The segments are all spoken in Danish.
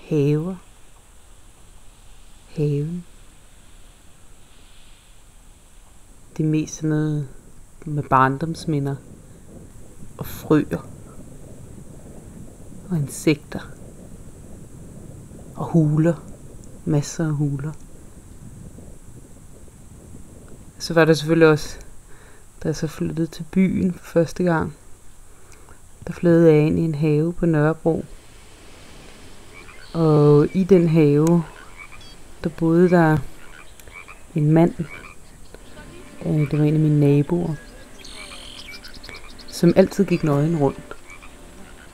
Haver. Haven. Det er mest sådan noget med barndomsminder og frøer og insekter og huler. Masser af huler. Så var der selvfølgelig også, da jeg så flyttede til byen for første gang, der flyttede jeg ind i en have på Nørrebro. Og i den have, der boede der en mand. Det var en af mine naboer, som altid gik nøgen rundt.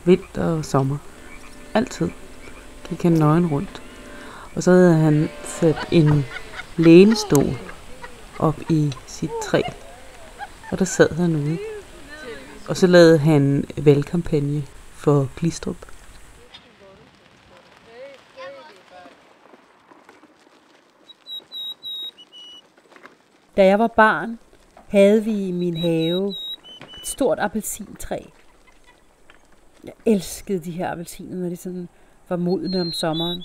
Vinter og sommer. Altid gik han nøgen rundt. Og så havde han sat en lænestol op i sit træ. Og der sad han ude. Og så lavede han valgkampagne for Glistrup. Da jeg var barn, havde vi i min have et stort appelsintræ. Jeg elskede de her appelsiner, når de sådan var modne om sommeren.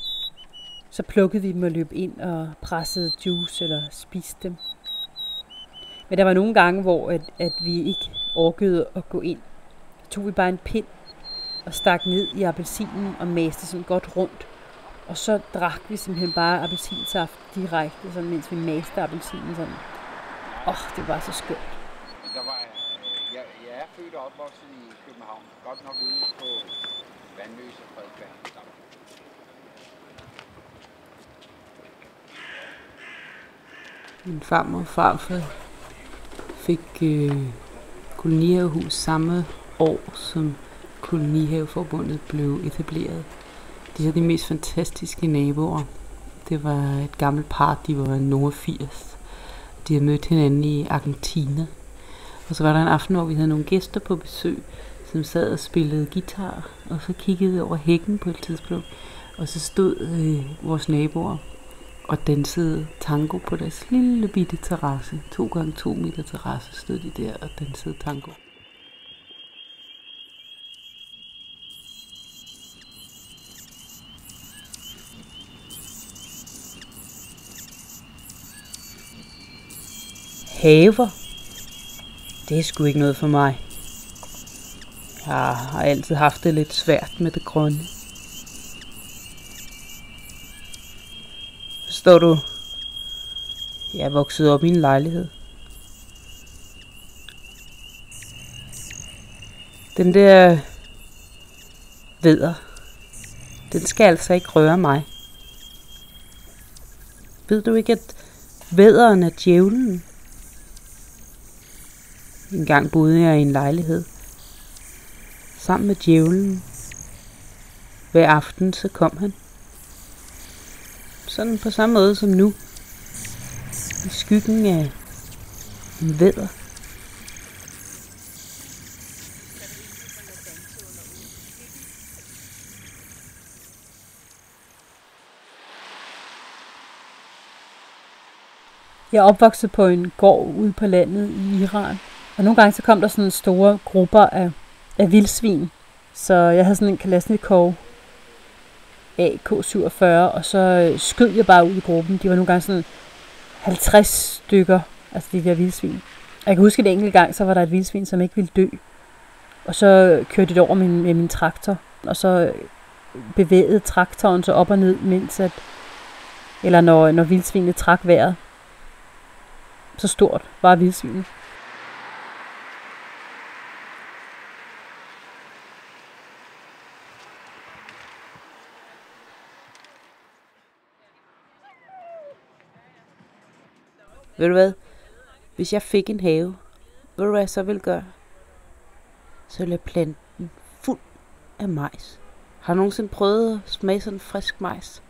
Så plukkede vi dem og løb ind og pressede juice eller spiste dem. Men der var nogle gange, hvor at vi ikke orkede at gå ind. Så tog vi bare en pind og stak ned i appelsinen og maste sådan godt rundt. Og så drak vi simpelthen bare appelsinsaft direkte, sådan, mens vi maste appelsinen sådan. Det var så skønt. Men der var, jeg er født og opvokset i København. Godt nok ude på Vandløse og Frederiksberg. Min farmor og farfar fik kolonihavehus samme år, som Kolonihaveforbundet blev etableret. De er de mest fantastiske naboer. Det var et gammelt par, de var nogle 80. De havde mødt hinanden i Argentina. Og så var der en aften, hvor vi havde nogle gæster på besøg, som sad og spillede guitar. Og så kiggede vi over hækken på et tidspunkt. Og så stod vores naboer og dansede tango på deres lille bitte terrasse. 2x2 meter terrasse stod de der og dansede tango. Haver. Det er sgu ikke noget for mig. Jeg har altid haft det lidt svært med det grønne. Forstår du? Jeg er vokset op i en lejlighed. Den der vædder, den skal altså ikke røre mig. Ved du ikke, at vædderen er djævlen? En gang boede jeg i en lejlighed sammen med djævlen. Hver aften så kom han. Sådan på samme måde som nu. I skyggen af en vædder. Jeg er opvokset på en gård ude på landet i Iran. Og nogle gange så kom der sådan store grupper af vildsvin. Så jeg havde sådan en Kalashnikov AK-47, og så skød jeg bare ud i gruppen. De var nogle gange sådan 50 stykker, altså de der vildsvin. Og jeg kan huske, at en enkelt gang, så var der et vildsvin, som ikke ville dø. Og så kørte det over med min traktor, og så bevægede traktoren så op og ned, når vildsvinet trak vejret. Så stort var vildsvinet. Ved du hvad? Hvis jeg fik en have, ved du hvad jeg så ville gøre? Så ville jeg plante den fuld af majs. Har du nogensinde prøvet at smage sådan frisk majs?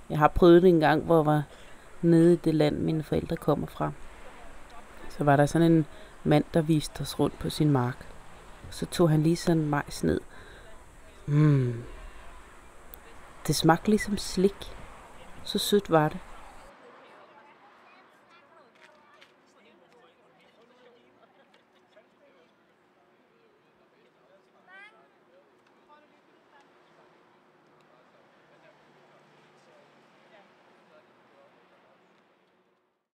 Jeg har prøvet det en gang, hvor jeg var nede i det land, mine forældre kommer fra. Så var der sådan en mand, der viste os rundt på sin mark. Så tog han lige sådan majs ned. Det smagte ligesom slik. Så sødt var det.